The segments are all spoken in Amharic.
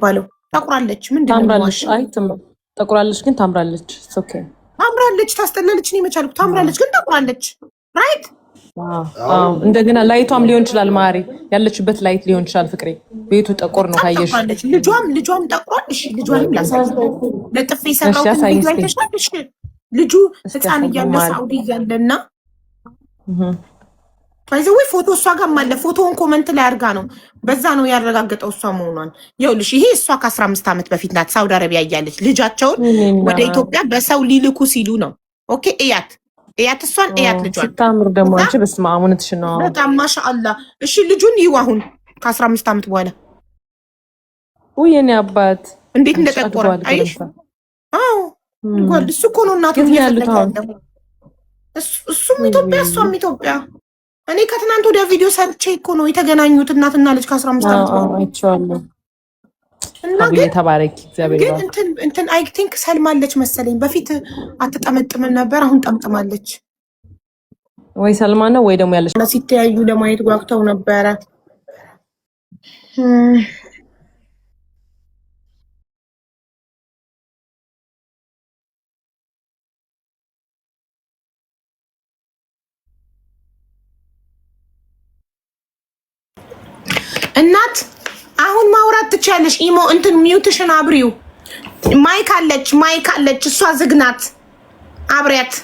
የሚባለው? ጠቁራለች። ምንድነው? ታምራለች። አይ ጠቁራለች ግን ታምራለች። ኦኬ ታምራለች። ታስጠላለች ነው የመቻልኩት። ታምራለች ግን ጠቁራለች። ራይት እንደገና ላይቷም ሊሆን ይችላል። ማሪ ያለችበት ላይት ሊሆን ይችላል። ፍቅሬ ቤቱ ጠቆር ነው ካየሽ። ልጇም ጠቁሯል። እሺ ልጇንም ላሳይ። ለጥፌ ሰራው ቪዲዮ አይተሻል? እሺ ልጁ ህፃን እያለ ሳውዲ እያለና ባይዘው ፎቶ እሷ ጋር ማለ ፎቶውን ኮመንት ላይ አድርጋ ነው በዛ ነው ያረጋገጠው እሷ መሆኗን። ይኸውልሽ ይሄ እሷ ከ15 ዓመት በፊት ናት ሳውዲ አረቢያ እያለች ልጃቸውን ወደ ኢትዮጵያ በሰው ሊልኩ ሲሉ ነው። ኦኬ እያት እሷን እያት ልጇን ስታምር ደግሞ አንቺ በስመ አብ እውነትሽ ነው በጣም ማሻአላ። እሺ ልጁን ይው አሁን ከ15 ዓመት በኋላ የኔ አባት እንዴት እንደጠቆረ አይሽ? አዎ እንኳን እሱ እኮ ነው እናቱ ያለው እሱም ኢትዮጵያ እሷም ኢትዮጵያ። እኔ ከትናንት ወዲያ ቪዲዮ ሰርቼ እኮ ነው የተገናኙት እናትና ልጅ ከ15 ዓመት በኋላ አይቻለሁ። እና ግን ተባረኪ እግዚአብሔር ግን እንትን አይ ቲንክ ሰልማለች መሰለኝ። በፊት አትጠመጥምም ነበር፣ አሁን ጠምጥማለች። ወይ ሰልማ ነው ወይ ደግሞ ያለች ሲተያዩ ለማየት ጓግተው ነበረ። እናት አሁን ማውራት ትችያለሽ። ኢሞ እንትን ሚውትሽን አብሪው። ማይክ አለች እሷ ዝግናት። አብሪያት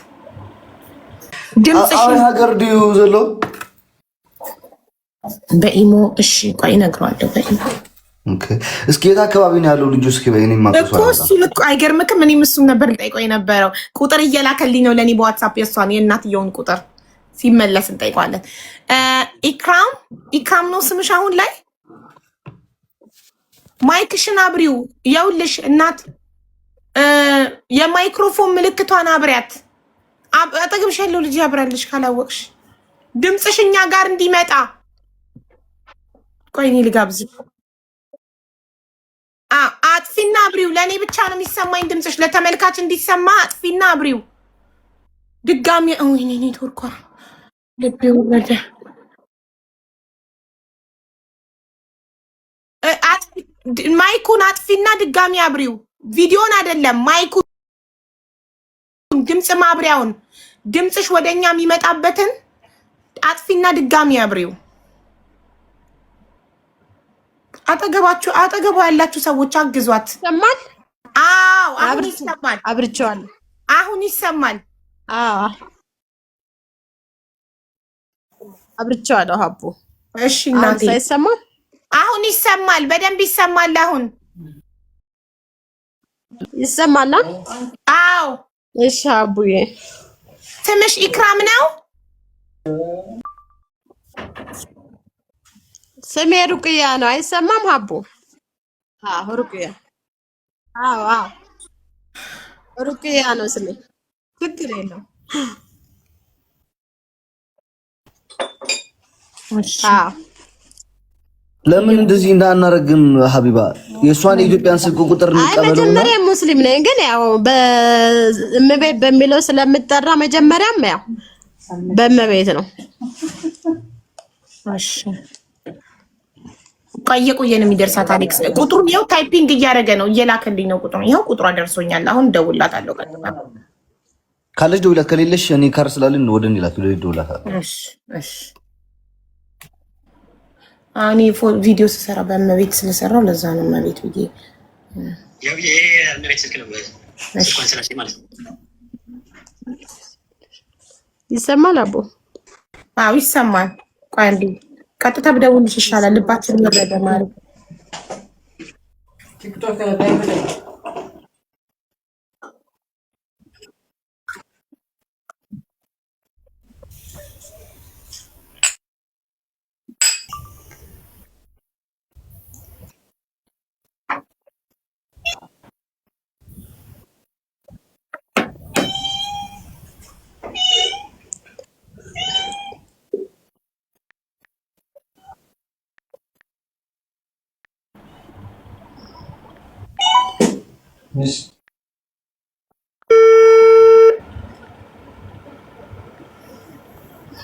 ድምጽሽ ሀገር ዲዩ ዘሎ በኢሞ። እሺ ቆይ እነግረዋለሁ በኢሞ። ኦኬ እስኪ የት አካባቢ ነው ያለው ልጁ? እስኪ በእኔ ማቀሱ እኮ እሱ ልክ አይገርምክም? እኔም እሱም ነበር ልጠይቀው የነበረው። ቁጥር እየላከልኝ ነው ለኔ በዋትስአፕ የእሷን የእናትየውን ቁጥር ሲመለስ እንጠይቀዋለን። ኢክራም ነው ስምሽ አሁን ላይ? ማይክሽን አብሪው። የውልሽ እናት የማይክሮፎን ምልክቷን አብሪያት። አጠገብሽ ያለው ልጅ ያብራልሽ ካላወቅሽ ድምፅሽ እኛ ጋር እንዲመጣ። ቆይ እኔ ልጋብዝ። አጥፊና አብሪው። ለእኔ ብቻ ነው የሚሰማኝ ድምፅሽ፣ ለተመልካች እንዲሰማ አጥፊና አብሪው። ድጋሚ ወይኔ ኔትወርኳ ልቤ ወረደ። ማይኩን አጥፊና ድጋሚ አብሪው። ቪዲዮን አይደለም ማይኩን፣ ድምፅ ማብሪያውን፣ ድምፅሽ ወደኛ የሚመጣበትን አጥፊና ድጋሚ አብሪው። አጠገቧ ያላችሁ ሰዎች አግዟት። ይሰማል? አዎ አሁን ይሰማል። አብርቼዋለሁ። አሁን ይሰማል። አዎ አብርቼዋለሁ። ሀቡ እሺ እናቴ አይሰማም? አሁን ይሰማል። በደንብ ይሰማል። አሁን ይሰማል? አዎ እሺ ሀቡዬ ስምሽ ኢክራም ነው? ስሜ ሩቅያ ነው። አይሰማም ሀቡ? አዎ ሩቅያ። አዎ ሩቅያ ነው ስሜ። ችግር የለውም። አዎ ለምን እንደዚህ እንዳናረግም ሀቢባ? የእሷን የኢትዮጵያን ስልክ ቁጥር እንቀበለው። መጀመሪያ ሙስሊም ነኝ፣ ግን ያው በእመቤት በሚለው ስለምጠራ መጀመሪያም ያው በእመቤት ነው። እሺ ቆየ ነው የሚደርሳት። አሌክስ ቁጥሩን ይኸው ታይፒንግ እያደረገ ነው፣ እየላከልኝ ነው ቁጥሩን። ይኸው ቁጥሯ ደርሶኛል። አሁን እደውልላታለሁ ቀጥታ። ካለች ደውላት፣ ከሌለሽ እኔ ካር ስላልን ወደ እኔ ላት ደውላታለሁ። እሺ እኔ ቪዲዮ ስሰራ በእመቤት ስለሰራው ለዛ ነው እመቤት ብዬ። ይሰማል አቦ? አዎ ይሰማል። ቆይ አንዴ ቀጥታ ብደውልሽ ይሻላል። ልባችን መረደ ማለት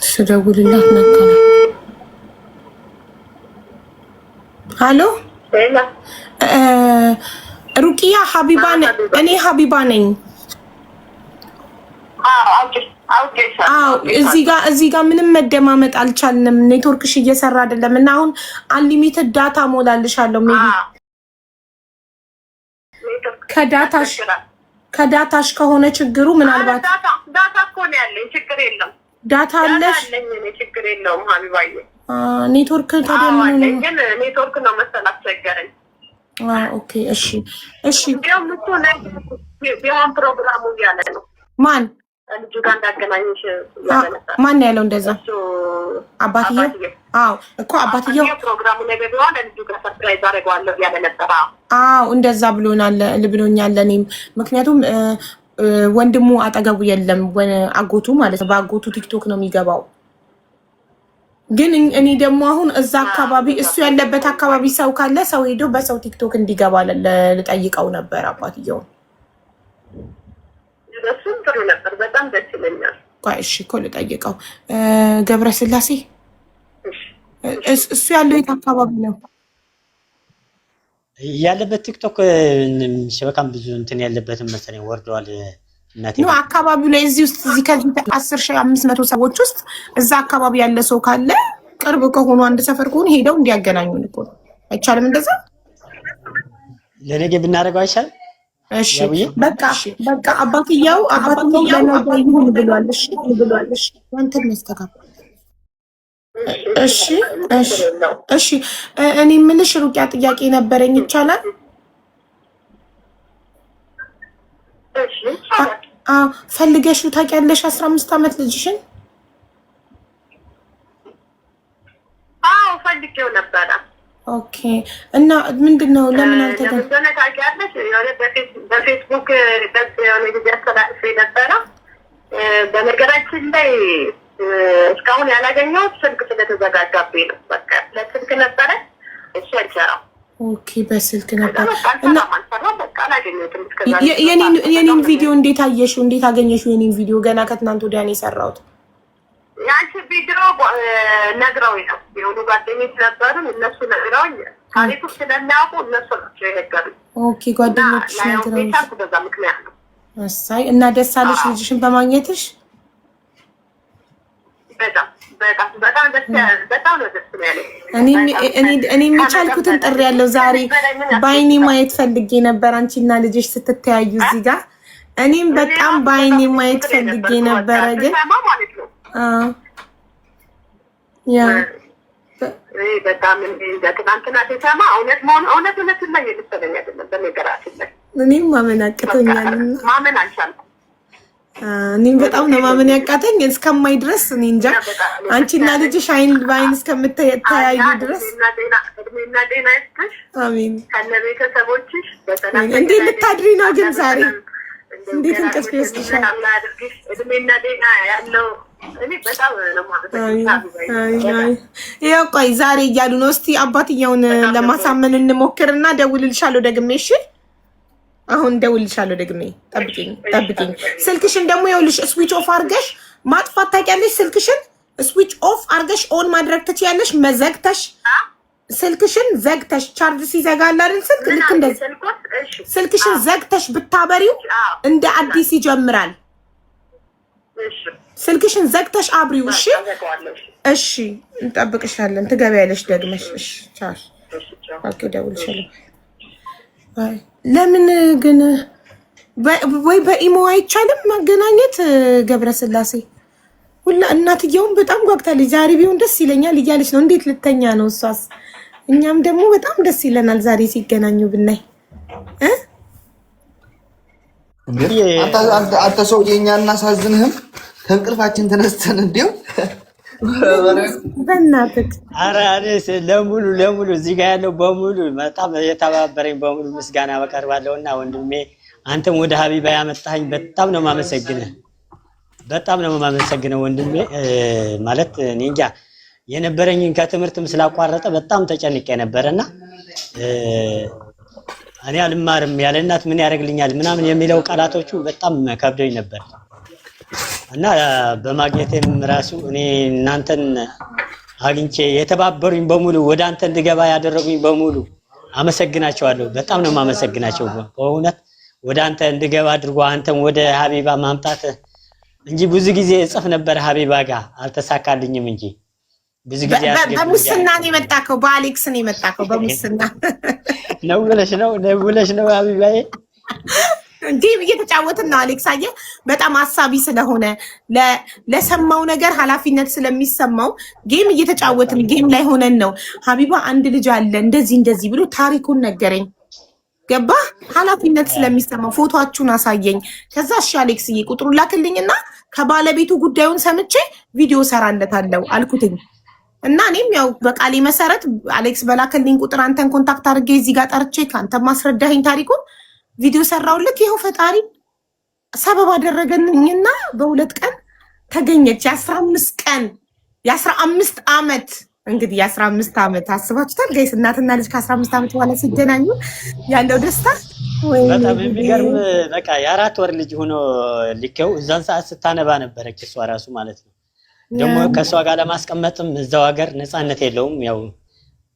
ስደውልላት ነበር። ሄሎ ሩቂያ ሀቢባ እኔ ሀቢባ ነኝ። እዚህ ጋር ምንም መደማመጥ አልቻልንም። ኔትወርክሽ እየሰራ አይደለም እና አሁን አንሊሚትድ ዳታ ሞላልሻለሁ። ሜቢ ከዳታሽ ከሆነ ችግሩ ምናልባት ዳታ እኮ ነው ያለኝ፣ ችግር የለም። ዳታ አለሽ? ችግር የለውም ሀቢባዬ። ኔትወርክ ታዲያ ምን ነው? ግን ኔትወርክ ነው መሰል አስቸገረኝ። ኦኬ እሺ ቢሆን ፕሮግራሙ እያለ ነው። ማን ልጁ ጋር እንዳገናኝሽ እያለ ነበር። ማን ያለው እንደዛ? አባትየው? አዎ እኮ አባትየው ፕሮግራሙ ላይ ቢሆን ልጁ ጋር ሰርፕራይዝ አደርገዋለሁ እያለ ነበር። አዎ እንደዛ ብሎኛል። እኔም ምክንያቱም ወንድሙ አጠገቡ የለም፣ አጎቱ ማለት ነው። በአጎቱ ቲክቶክ ነው የሚገባው። ግን እኔ ደግሞ አሁን እዛ አካባቢ እሱ ያለበት አካባቢ ሰው ካለ ሰው ሄዶ በሰው ቲክቶክ እንዲገባ ልጠይቀው ነበር አባትየው። እሱም ጥሩ ነበር፣ በጣም ደስ ይለኛል። እሺ እኮ ልጠይቀው። ገብረስላሴ እሱ ያለው የት አካባቢ ነው ያለበት? ቲክቶክ ሸበካም ብዙ እንትን ያለበትም መሰለኝ ወርደዋል። እናቴ ነው አካባቢው ላይ እዚህ ከዚህ 10,500 ሰዎች ውስጥ እዛ አካባቢ ያለ ሰው ካለ ቅርብ ከሆኑ አንድ ሰፈር ከሆኑ ሄደው እንዲያገናኙን እኮ ነው። አይቻልም እንደዛ? ለነገ ብናደርገው አይቻልም? እሺ በቃ አባትየው ለነገ ይሁን ብሏል። እሺ አንተን መስተካከል። እሺ እኔ የምልሽ ሩቂያ ጥያቄ ነበረኝ። ይቻላል? ፈልገሽው ታውቂያለሽ 15 ዓመት ልጅሽን? አዎ ፈልጌው ነበረ። ኦኬ እና ምንድነው ለምን አልተገኘም? እንደሆነ ታውቂያለሽ፣ የሆነ በፌስቡክ የሆነ ጊዜ አስተላልፌ ነበረ። በነገራችን ላይ እስካሁን ያላገኘሁት ስልክ ስለተዘጋጋብኝ ነው። በቃ ለስልክ ነበረ እሱ አይሰራም። ኦኬ በስልክ ነበር እና የኔን ቪዲዮ እንዴት አየሽው? እንዴት አገኘሽው? የኔን ቪዲዮ ገና ከትናንት ወዲያ ነው የሰራሁት። ያንቺ ቪዲዮ ነግረውኝ ነው የሆኑ ጓደኞች ነበሩ፣ እነሱ ነግረውኝ ታሪኩ ስለሚያውቁ እነሱ ናቸው የነገሩኝ። ኦኬ ጓደኞች ነግረውኝ በዛ ምክንያት ነው። እሰይ እና ደስ አለሽ ልጅሽን በማግኘትሽ? እኔ የቻልኩትን ጥሪ ያለው ዛሬ በአይኔ ማየት ፈልጌ ነበር አንቺና ልጅሽ ስትተያዩ እዚህ ጋር። እኔም በጣም በአይኔ ማየት ፈልጌ ነበረ ግን በጣም ትናንትና ሲሰማ እውነት ላይ የመሰለኝ አይደለም። በነገራችን ላይ እኔም ማመን አቅቶኛል። ማመን አልቻልኩም። እኔም በጣም ነው ማመን ያቃተኝ እስከማይ ድረስ። እኔ እንጃ አንቺና ልጅሽ አይን በአይን እስከምትተያዩ ድረስ እድሜና ጤና ይስጥሽ። አሜን። ከነ ቤተሰቦችሽ በሰላም እንዴት ልታድሪ ነው ግን ዛሬ? እንዴት እንቅልፍ ይወስድሻል? እድሜና ጤና ያለው እኔ በጣም ነው ማለት። ያው ቆይ ዛሬ እያሉ ነው። እስቲ አባትየውን ለማሳመን እንሞክርና ደውልልሻለሁ ደግሜ። እሺ አሁን ደውልልሻለሁ ደግሜ። ጠብቂኝ። ስልክሽን ደግሞ ይኸውልሽ ስዊች ኦፍ አድርገሽ ማጥፋት ታውቂያለሽ። ስልክሽን ስዊች ኦፍ አድርገሽ ኦን ማድረግ ትችያለሽ። መዘግተሽ ስልክሽን ዘግተሽ ቻርጅ ሲዘጋል አይደል ስልክ ልክ እንደዚህ ስልክሽን ዘግተሽ ብታበሪው እንደ አዲስ ይጀምራል። ስልክሽን ዘግተሽ አብሪው። እሺ እንጠብቅሻለን። ትገቢያለሽ ደግመሽ። እሺ ቻው። ኦኬ ደውልልሻለሁ። ለምን ግን ወይ በኢሞ አይቻልም ማገናኘት? ገብረስላሴ ሁላ እናትየውም በጣም ጓግታለች። ዛሬ ቢሆን ደስ ይለኛል እያለች ነው። እንዴት ልተኛ ነው እሷስ? እኛም ደግሞ በጣም ደስ ይለናል ዛሬ ሲገናኙ ብናይ። አንተ ሰውዬ እኛ እናሳዝንህም? ከእንቅልፋችን ተነስተን እንዲሁ በእናትህ ኧረ ለሙሉ እዚህ ጋር ያለው በሙሉ በጣም የተባበረኝ በሙሉ ምስጋና በቀርባለሁና ወንድሜ አንተም ወደ ሀቢባ ያመጣኸኝ በጣም ነው የማመሰግነው። በጣም ነው የማመሰግነው ወንድሜ። ማለት እኔ እንጃ የነበረኝን ከትምህርትም ስላቋረጠ በጣም ተጨንቄ ነበርና እኔ አልማርም ያለ እናት ምን ያደርግልኛል ምናምን የሚለው ቃላቶቹ በጣም ከብዶኝ ነበር እና በማግኘቴም ራሱ እኔ እናንተን አግኝቼ የተባበሩኝ በሙሉ ወደ አንተ እንድገባ ያደረጉኝ በሙሉ አመሰግናቸዋለሁ። በጣም ነው የማመሰግናቸው በእውነት ወደ አንተ እንድገባ አድርጎ አንተም ወደ ሀቢባ ማምጣት እንጂ ብዙ ጊዜ እጽፍ ነበር ሀቢባ ጋር አልተሳካልኝም እንጂ ብዙ ጊዜ በሙስና ነው የመጣከው፣ በአሌክስ ነው የመጣከው በሙስና ነው ብለሽ ነው ሀቢባዬ ጌም እየተጫወትን ነው። አሌክስ አየህ በጣም አሳቢ ስለሆነ ለሰማው ነገር ኃላፊነት ስለሚሰማው ጌም እየተጫወትን ጌም ላይ ሆነን ነው። ሀቢባ አንድ ልጅ አለ እንደዚህ ብሎ ታሪኩን ነገረኝ። ገባ ኃላፊነት ስለሚሰማው ፎቶአችሁን አሳየኝ። ከዛ እሺ አሌክስዬ ቁጥሩን ላክልኝና ከባለቤቱ ጉዳዩን ሰምቼ ቪዲዮ ሰራለታለሁ አልኩትኝ። እና እኔም ያው በቃሌ መሰረት አሌክስ በላክልኝ ቁጥር አንተን ኮንታክት አድርጌ እዚህ ጋር ጠርቼ ከአንተ ማስረዳኸኝ ታሪኩን ቪዲዮ ሰራውልክ። ይኸው ፈጣሪ ሰበብ አደረገልኝና በሁለት ቀን ተገኘች። የ15 ዓመት እንግዲህ የ15 ዓመት አስባችሁታል ጋይስ? እናትና ልጅ ከ15 ዓመት በኋላ ሲገናኙ ያለው ደስታ በጣም የሚገርም በቃ የ4 ወር ልጅ ሆኖ ልከው እዛን ሰዓት ስታነባ ነበረች እሷ ራሱ ማለት ነው። ደግሞ ከሷ ጋር ለማስቀመጥም እዛው ሀገር ነፃነት የለውም። ያው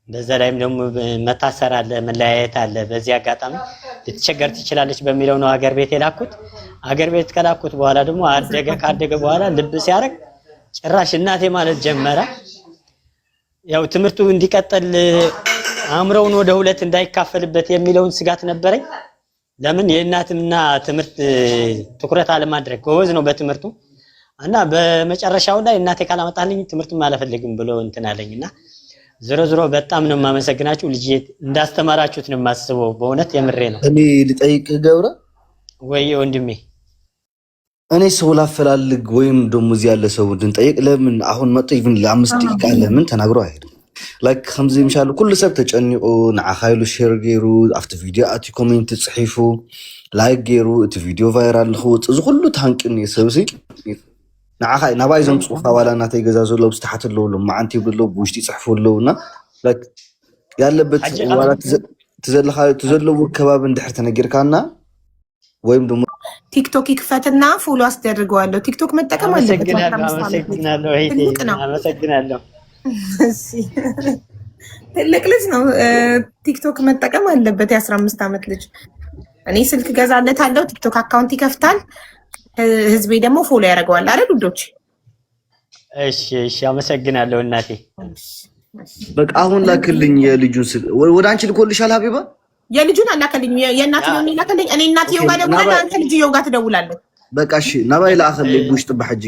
በዛ ላይም ደግሞ መታሰር አለ፣ መለያየት አለ። በዚህ አጋጣሚ ልትቸገር ትችላለች በሚለው ነው ሀገር ቤት የላኩት። ሀገር ቤት ከላኩት በኋላ ደግሞ ካደገ በኋላ ልብ ሲያደርግ ጭራሽ እናቴ ማለት ጀመረ። ያው ትምህርቱ እንዲቀጥል አእምሮውን ወደ ሁለት እንዳይካፈልበት የሚለውን ስጋት ነበረኝ። ለምን የእናትና ትምህርት ትኩረት አለማድረግ ጎበዝ ነው በትምህርቱ እና በመጨረሻው ላይ እናቴ ካላመጣልኝ ትምህርቱን አልፈልግም ብሎ እንትን አለኝና ዞሮ በጣም ነው የማመሰግናችሁ። ልጅ እንዳስተማራችሁት ነው የማስበው። በእውነት የምሬ ነው። እኔ ልጠይቅህ ገብረ ወይ ወንድሜ፣ እኔ ሰው ላፈላልግ ወይም ደግሞ እዚህ ያለ ሰው እንድንጠይቅ ለምን አሁን መጥቶ ኢቭን ለ5 ደቂቃ ለምን ተናግሮ አይሄድም? ላይክ ከምዚ ምሻሉ ኩሉ ሰብ ተጨኒቁ ንዓኻይሉ ሼር ገይሩ ኣብቲ ቪድዮ ኣቲ ኮሜንት ጽሒፉ ላይክ ገይሩ እቲ ቪድዮ ቫይራል ንኽውፅ እዚ ኩሉ ታንቂን ሰብሲ ንዓኻይ ናባይ ዘምፅኡካ ዋላ እናተይ ገዛ ዘሎ ብስተሓት ኣለውሎ ማዓንቲ ይብሎ ብውሽጢ ይፅሕፉለውና ያለበት ዋላ ትዘለዎ ከባቢ እንድሕር ተነጊርካና ወይም ደግሞ ቲክቶክ ይክፈትና ፎሎ አስደርገዋለሁ። ቲክቶክ መጠቀም አለበት። አመሰግናለሁ። ትልቅ ልጅ ነው። ቲክቶክ መጠቀም አለበት። የ15 ዓመት ልጅ። እኔ ስልክ ገዛለታለሁ፣ ቲክቶክ አካውንት ይከፍታል፣ ህዝቤ ደግሞ ፎሎ ያደርገዋል አይደል ውዶች? እሺ አመሰግናለሁ እናቴ። በቃ አሁን ላክልኝ የልጁን ወደ አንቺ ልኮልሻል ሀቢባ። የልጁን አላከልኝ፣ የእናትየውን ላከልኝ። እኔ እናትየው ጋር ደውላለሁ፣ አንተ ልጅየው ጋር ትደውላለህ። በቃ እሺ ናባይ ላአኸልኝ ውሽጥ በሐጂ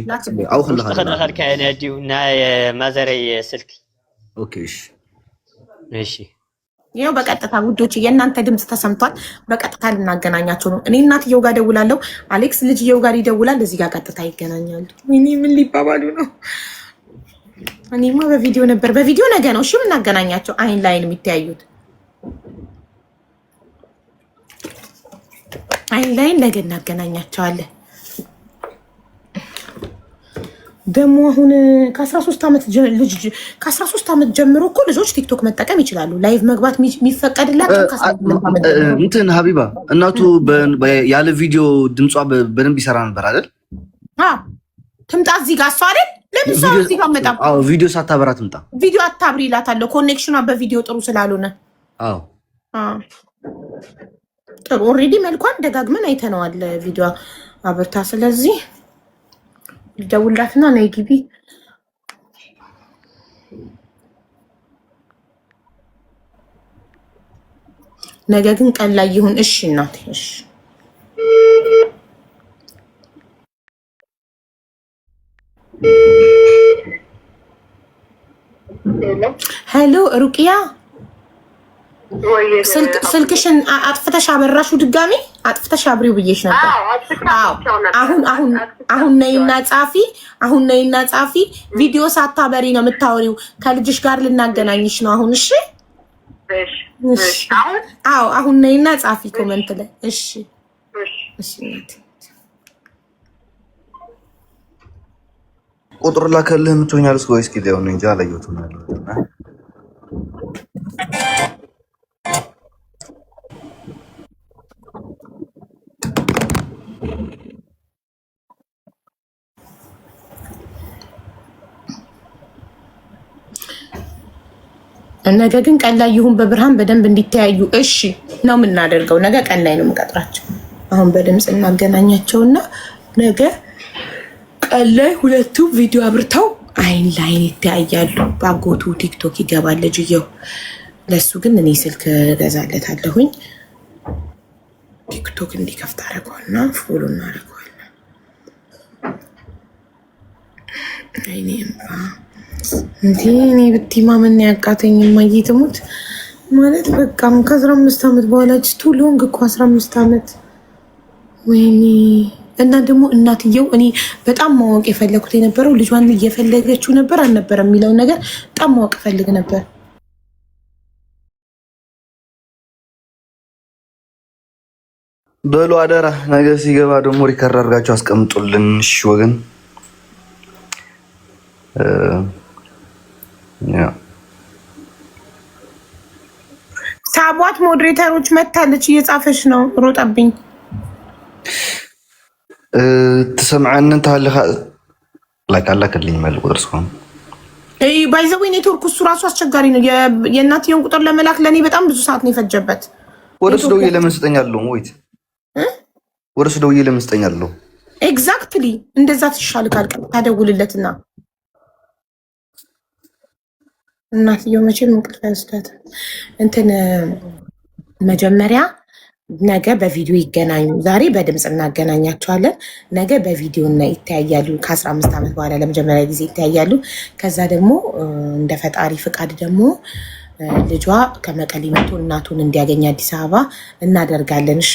አው خلها ተኸዳኸል ካይነ ዲው ና የማዘረይ ስልክ። ኦኬ እሺ ይኸው በቀጥታ ውዶች የእናንተ ድምጽ ተሰምቷል። በቀጥታ ልናገናኛቸው ነው። እኔ እናትየው ጋር ደውላለሁ፣ አሌክስ ልጅየው ጋር ይደውላል። እዚህ ጋር ቀጥታ ይገናኛሉ። እኔ ምን ሊባባሉ ነው? እኔማ በቪዲዮ ነበር። በቪዲዮ ነገ ነው እሺ የምናገናኛቸው፣ አይን ላይን የሚተያዩት አይን ላይን ነገ እናገናኛቸዋለን። ደግሞ አሁን ከ13 ዓመት ጀምሮ እኮ ልጆች ቲክቶክ መጠቀም ይችላሉ። ላይቭ መግባት የሚፈቀድላቸው እንትን ሀቢባ እናቱ ያለ ቪዲዮ ድምጿ በደንብ ይሰራ ነበር አይደል? ትምጣ እዚህ ጋር እሷ አይደል? ለምን ሰው እዚህ ጋር መጣ? ቪዲዮ ሳታበራ ትምጣ። ቪዲዮ አታብሪ እላታለሁ። ኮኔክሽኗ በቪዲዮ ጥሩ ስላልሆነ። ጥሩ ኦልሬዲ መልኳን ደጋግመን አይተነዋል ቪዲዮ አብርታ። ስለዚህ ደውላትና ነይ ግቢ። ነገ ግን ቀን ላይ ይሁን። እሺ እናቴ እሺ። ሄሎ ሩቅያ፣ ስልክሽን አጥፍተሽ አበራሽው? ድጋሚ አጥፍተሽ አብሪው ብዬሽ ነበር። አሁን ነይና ጻፊ። ቪዲዮ ሳታበሪ ነው የምታወሪው። ከልጅሽ ጋር ልናገናኝሽ ነው አሁን። እሺ አሁን ነይና ጻፊ ኮመንት ላይ። እሺ ቁጥር ላከልህ ምትሆኛል እስከ ወይስ ጊዜው ነው እንጂ አላየሁትም ማለት ነው። ነገ ግን ቀን ላይ ይሁን በብርሃን በደንብ እንዲተያዩ እሺ ነው የምናደርገው። ነገ ቀን ላይ ነው የምቀጥራቸው። አሁን በድምፅ እናገናኛቸውና ነገ ቀን ላይ ሁለቱ ቪዲዮ አብርተው አይን ላይን ይተያያሉ። ባጎቱ ቲክቶክ ይገባል ልጅየው። ለሱ ግን እኔ ስልክ ገዛለታለሁኝ። ቲክቶክ እንዲከፍት አደረገዋልና ፎሎ እናደርገዋለን። እኔ ብቲማ ምን ያቃተኝ ማየትሙት ማለት በቃ ከ15 ዓመት በኋላ ቱ ሎንግ እኮ 15 ዓመት ወይኔ። እና ደግሞ እናትየው እኔ በጣም ማወቅ የፈለኩት የነበረው ልጇን እየፈለገችው ነበር አልነበረም የሚለውን ነገር በጣም ማወቅ ፈልግ ነበር። በሉ አደራ ነገ ሲገባ ደግሞ ሪከርድ አድርጋችሁ አስቀምጡልን እሺ ወገን። ሳቧት ሞዴሬተሮች መታለች እየጻፈች ነው። ሮጠብኝ ትሰምዐንን ታለኻ ላይክ አላከልኝ መልኩ ቁጥር ባይዘዌ ኔትወርክ እሱ ራሱ አስቸጋሪ ነው። የእናትየውን ቁጥር ለመላክ ለእኔ በጣም ብዙ ሰዓት ነው የፈጀበት። ወደሱ ደውዬ ለምን ስጠኛለሁ? ወይት ወደሱ ደውዬ ለምን ስጠኛለሁ? ኤግዛክትሊ እንደዛ ትሻል ካልቀ ታደውልለትና እናትየው መቼም እንቅልፍ አይወስዳትም። እንትን መጀመሪያ ነገ በቪዲዮ ይገናኙ። ዛሬ በድምፅ እናገናኛቸዋለን። ነገ በቪዲዮ እና ይተያያሉ። ከ15 ዓመት በኋላ ለመጀመሪያ ጊዜ ይተያያሉ። ከዛ ደግሞ እንደ ፈጣሪ ፍቃድ ደግሞ ልጇ ከመቀሌ መጥቶ እናቱን እንዲያገኝ አዲስ አበባ እናደርጋለን። እሺ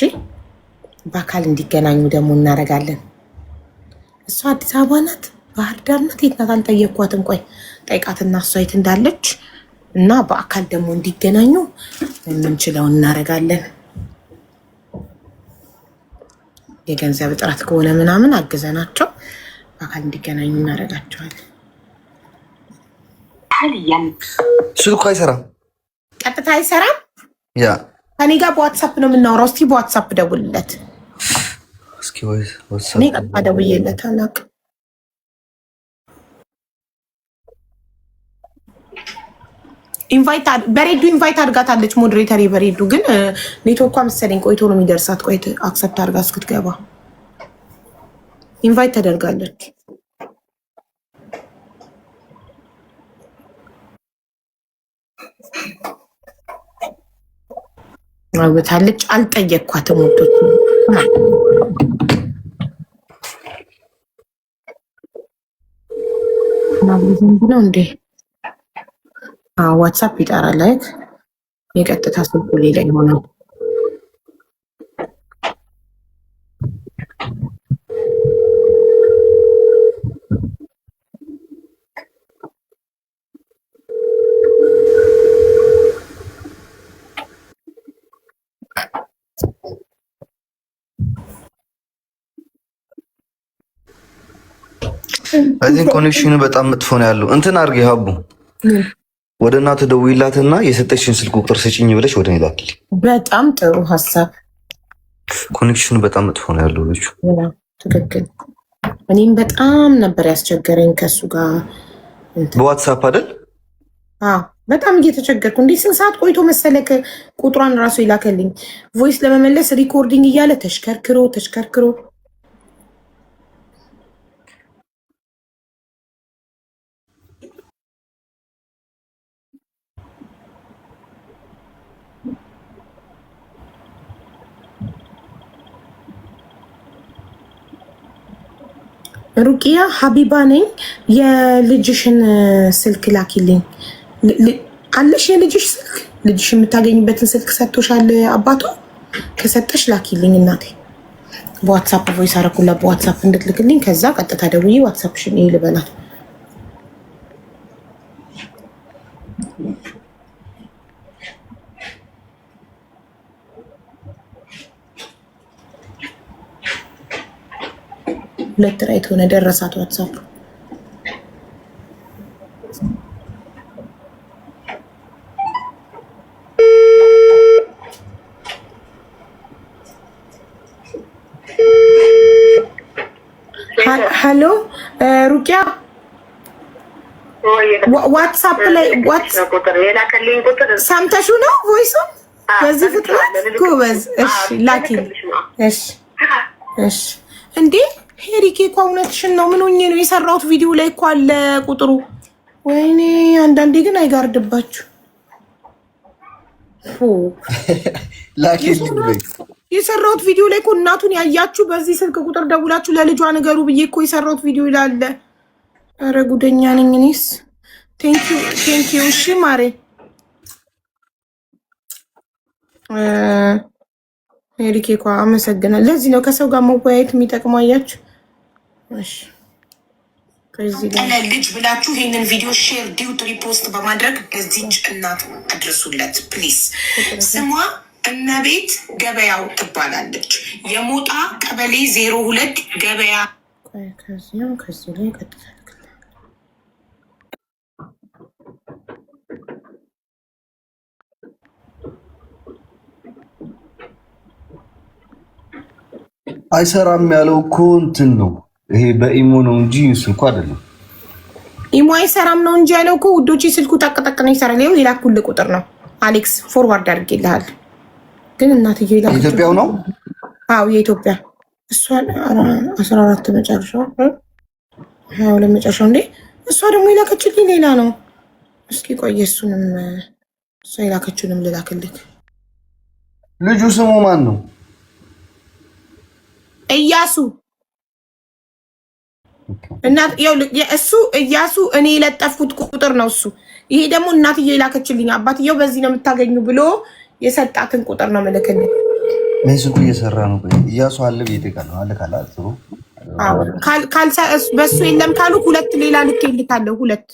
በአካል እንዲገናኙ ደግሞ እናደርጋለን። እሷ አዲስ አበባ ናት፣ ባህር ዳር ናት፣ የት ናት አልጠየኳትም። ቆይ ጠይቃትና እሷ የት እንዳለች እና በአካል ደግሞ እንዲገናኙ የምንችለውን እናደርጋለን። የገንዘብ እጥረት ከሆነ ምናምን አግዘናቸው በአካል እንዲገናኙ እናደርጋቸዋለን። ስልኩ አይሰራም፣ ቀጥታ አይሰራም። ያ ከኔ ጋር በዋትሳፕ ነው የምናወራው። እስቲ በዋትሳፕ ደውልለት። እስኪ ዋትሳፕ እኔ ቀጥታ ደውዬለት አላውቅም። በሬዱ ኢንቫይት አድርጋታለች ሞዴሬተር። በሬዱ ግን ኔትወርኳ መሰለኝ ቆይቶ ነው የሚደርሳት። ቆይቶ አክሰፕት አድርጋ እስክትገባ ኢንቫይት ተደርጋለች። አውታለች። አልጠየቅኳትም። ወጥቶች ነው እንዴ? ዋትሳፕ ይጠራል። ላይክ የቀጥታ ስልኩ ሌላ ይሆናል። አይን ኮኔክሽኑ በጣም መጥፎ ነው ያለው። እንትን አድርጌ ሀቡ ወደ እናት ደውይላትና የሰጠችኝ ስልክ ቁጥር ስጪኝ ብለሽ ወደ እኔ ላክልኝ። በጣም ጥሩ ሀሳብ። ኮኔክሽኑ በጣም መጥፎ ነው ያለው ልጁ። ትክክል። እኔም በጣም ነበር ያስቸገረኝ ከሱ ጋር በዋትሳፕ አይደል? በጣም እየተቸገርኩ እንዴ! ስንት ሰዓት ቆይቶ መሰለክ ቁጥሯን ራሱ ይላከልኝ ቮይስ ለመመለስ ሪኮርዲንግ እያለ ተሽከርክሮ ሩቂያ ሀቢባ ነኝ። የልጅሽን ስልክ ላኪልኝ። አለሽ የልጅሽ ስልክ? ልጅሽ የምታገኝበትን ስልክ ሰጥቶሻል አባቷ? ከሰጠሽ ላኪልኝ እናቴ። በዋትሳፕ ቮይስ አረኩላ በዋትሳፕ እንድትልክልኝ። ከዛ ቀጥታ ደውዬ ዋትሳፕሽን ይሄ ልበላል። ሁለት ራይት ሆነ ደረሳት ዋትሳፕ። ሀሎ ሩቂያ ዋትሳፕ ላይ ሰምተሹ ነው ቮይሱ በዚህ ፍጥነት ጎበዝ። እሺ ላኪ። እሺ እንዴ ሄሪኬ እኮ እውነትሽን ነው። ምን ሆኜ ነው የሰራሁት? ቪዲዮ ላይ እኮ አለ ቁጥሩ። ወይኔ አንዳንዴ ግን አይጋርድባችሁ። ላኪ የሰራሁት ቪዲዮ ላይ እኮ እናቱን ያያችሁ በዚህ ስልክ ቁጥር ደውላችሁ ለልጇ ነገሩ ብዬ እኮ የሰራሁት ቪዲዮ ይላል። ኧረ ጉደኛ ነኝ እኔስ። ቴንክ ዩ። እሺ ማሬ ሄሪኬ እኮ አመሰግናለሁ። ለዚህ ነው ከሰው ጋር መወያየት የሚጠቅመው። አያችሁ። እሺ ከዚህ ጋር ልጅ ብላችሁ ይሄንን ቪዲዮ ሼር ዲዩት ሪፖስት በማድረግ ለዚህ እናት አድርሱለት ፕሊዝ። ስሟ እመቤት ገበያው ትባላለች። የሞጣ ቀበሌ 02 ገበያ። ከዚህ ላይ ቀጥታ አይሰራም ያለው እኮ እንትን ነው። ይሄ በኢሞ ነው እንጂ ስልኩ አይደለም። ኢሞ አይሰራም ነው እንጂ ያለው እኮ ውዶቼ፣ ስልኩ ጠቅጠቅ ነው ይሰራል። ይኸው የላኩል ቁጥር ነው አሌክስ፣ ፎርዋርድ አድርጌልሃል። ግን እናትዬ ይላል ኢትዮጵያው ነው። አዎ የኢትዮጵያ እሷ 14 መጨረሻው 22 መጨረሻው። እንዴ እሷ ደግሞ የላከችልኝ ሌላ ነው። እስኪ ቆይ እሱንም እሷ የላከችውንም ልላክልኝ። ልጁ ስሙ ማን ነው? እያሱ እናት እሱ እያሱ እኔ የለጠፍኩት ቁጥር ነው እሱ። ይሄ ደግሞ እናትዬ የላከችልኝ። አባትየው በዚህ ነው የምታገኙ ብሎ የሰጣትን ቁጥር ነው መልክልኝ። ምን ስልኩ እየሰራ ነው? እያሱ አለ ቤት ጋር ነው አለ ካላ ጥሩ። አዎ ካልሳ በሱ የለም ካሉ ሁለት ሌላ ልኬልካለሁ። ሁለት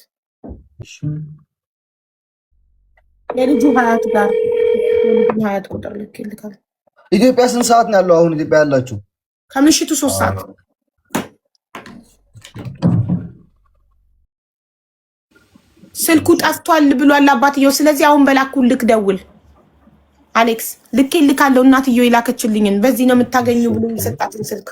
የልጁ ሀያት ጋር የልጁ ሀያት ቁጥር ልኬልካለሁ። ኢትዮጵያ ስንት ሰዓት ነው ያለው አሁን? ኢትዮጵያ ያላችሁ ከምሽቱ 3 ሰዓት። ስልኩ ጠፍቷል ብሏል አባትየው። ስለዚህ አሁን በላኩልክ ደውል አሌክስ። ልኬልካለሁ እናትየው የላከችልኝን። በዚህ ነው የምታገኙ ብሎ የሰጣትን ስልክ።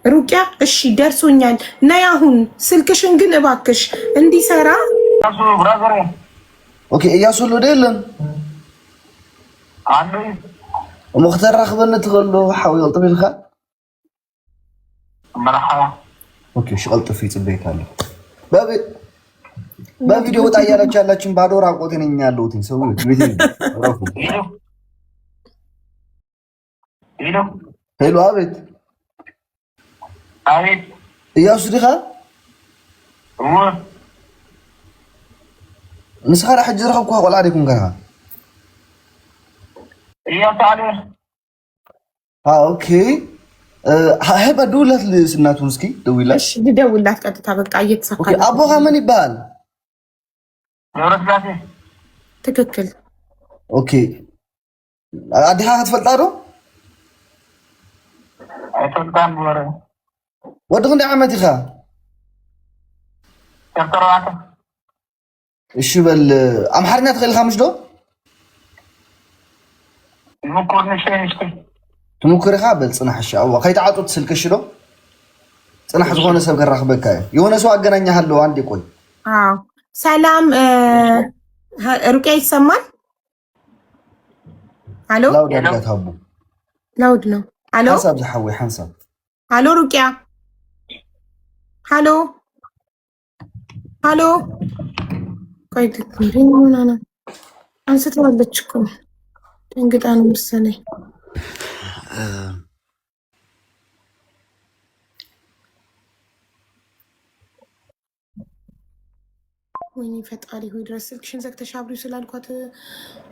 ሩቅያ እሺ ደርሶኛል። ነይ አሁን ስልክሽን ግን እባክሽ እንዲሰራ። ኦኬ እያሱ ለደለን አሉ ሙختار رخبنا تقولوا حاول يلطف لك مرحبا. ኦኬ እሺ አልጥፊ ጽቤት አለ በቪዲዮ ወጣ ያላችሁ ያላችሁ ባዶ ራቆት ነኝ ያለሁት ሰው ቤት ነው። ሄሎ አቤት አቤት እያሱ ዲኻ ንስኻራ ሕጂ ረኸብኩ ቆልዓ ዲኩም ከ እያሱ አለ ኦኬ هبه دولت لسناتون እስኪ ደውይላት። እሺ ልደውላት ቀጥታ በቃ እየተሳካ ነው። አቦሃ ምን ይባል? ገብረስላሴ። ትክክል። ኦኬ አዲሃ ትፈልጣዶ? አይፈልጣም ወረ ወድኹ እንደ ዓመት ኢኻ? ተፈራተ። እሺ በል አምሓርኛ ትኽእልካ ምሽ ዶ? ይምኮርነሽንሽቲ ትሙክርኻ በል ጽናሕ እሺ አዋ ከይተዓጡት ስልክሽ ዶ ጽናሕ ዝኾነ ሰብ ከራኽበካ የሆነ ሰው አገናኛለሁ። አንዴ ቆይ። አዎ ሰላም ሩቅያ ይሰማል? አሎ ላውድ አድርጋታቡ ላውድ ነው። አሎ ሐሳብ ዝሐዊ ሐንሳብ አሎ ሩቅያ አሎ አሎ ቆይ ትክክል ነው። አንስተዋለች እኮ ደንግጣ ነው መሰለኝ። ወይኔ ፈጣሪ ሆይ ድረስ ስልክሽን ዘግተሽ አብሪው ስላልኳት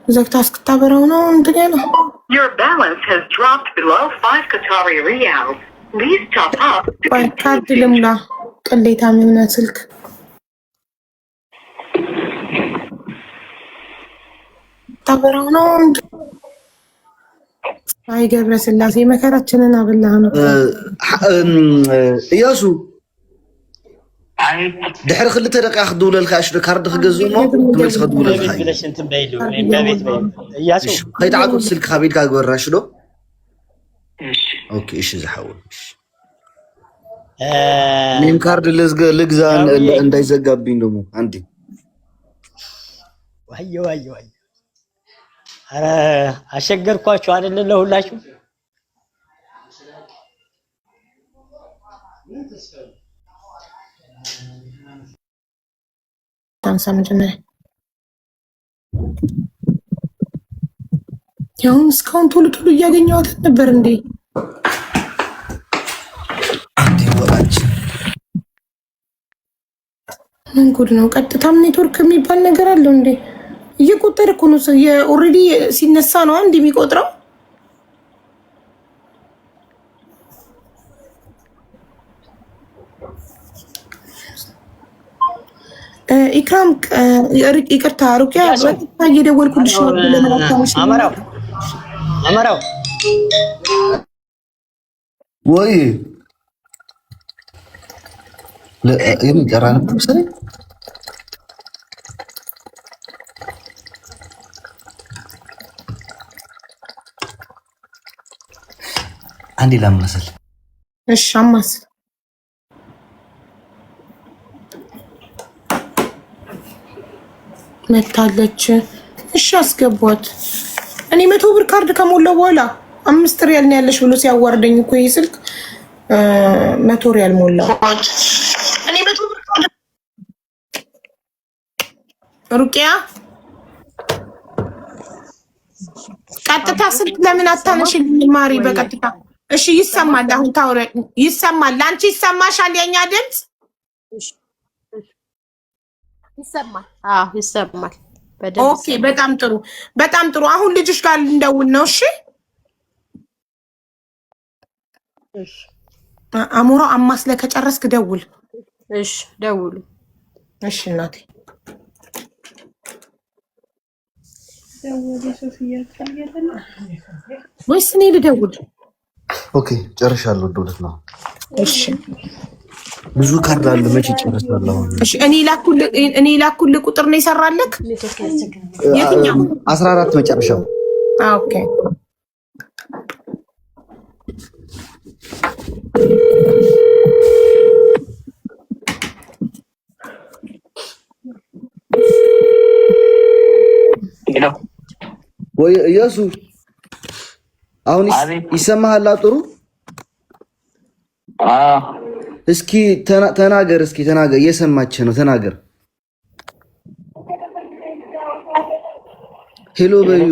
ዘግታ እስክታበራው ነው እንትን ያለው። Your balance has dropped below 5 Qatari riyals. Please top up. ቆይ ካርድ ልሙላ። ቅሌታ የሆነ ስልክ ታበራው ነው። አይ ገብረ ስላሴ መከራችንን አበላህ ነው። እያሱ ድሕሪ ክልተ ደቂቃ ክድውለልካ እሺ ካርድ ክገዝኡ ሞ ትመልስ ክድውለልካ ብለሽ እንትን በይሉ በቤት በይሉ እያሱ ከይተዓፅት ስልክካ ቤትካ ግበራሽ ዶ ኦኬ እሺ ዝሓውል እኔም ካርድ ልግዛ እንዳይዘጋብኝ ደሞ አንዴ ዋየ ኧረ አሸገርኳችሁ አይደል ለሁላችሁ መጀመሪያ ያው እስካሁን ቶሎ እያገኘኋት ነበር እንዴ ምን ጉድ ነው ቀጥታም ኔትወርክ የሚባል ነገር አለው እንዴ እየቆጠረ እኮ ነው ኦልሬዲ ሲነሳ ነው አንድ የሚቆጥረው ኢክራም ይቅርታ ሩቅያ በቃ እየደወልኩልሽ ነው ለማታውሽ አመራው ወይ ለየምጠራ ነበር ሰሪ አንዴ ላምመስል እሺ አማስ መታለች እሺ አስገቧት እኔ 100 ብር ካርድ ከሞላ በኋላ 5 ሪያል ነው ያለሽ ብሎ ሲያዋርደኝ እኮ ይሄ ስልክ 100 ሪያል ሞላ እኔ 100 ብር ካርድ ሩቅያ ቀጥታ ስልክ ለምን አታነሽልኝ ማሪ በቀጥታ እሺ ይሰማል አሁን ታውረ ይሰማል አንቺ ይሰማሻል የኛ ድምጽ ይሰማል ይሰማል ኦኬ በጣም ጥሩ አሁን ልጅሽ ጋር እንደውል ነው እሺ አሞራ አማስለ ከጨረስክ ደውል እሺ ደውሉ እሺ እናቴ ደውል ሶፊያ ታየለና ወይስ እኔ ልደውል ኦኬ ጨርሻለሁ ደውለት ነው እሺ ብዙ ካርድ አለ መቼ ጨርሳለሁ እሺ እኔ ላኩል ቁጥር ነው ይሰራልክ የትኛው 14 መጨረሻው ኦኬ ወይ ኢየሱ አሁን ይሰማሃል አጥሩ እስኪ ተናገር እየሰማች ነው ተናገር ሄሎ በዩ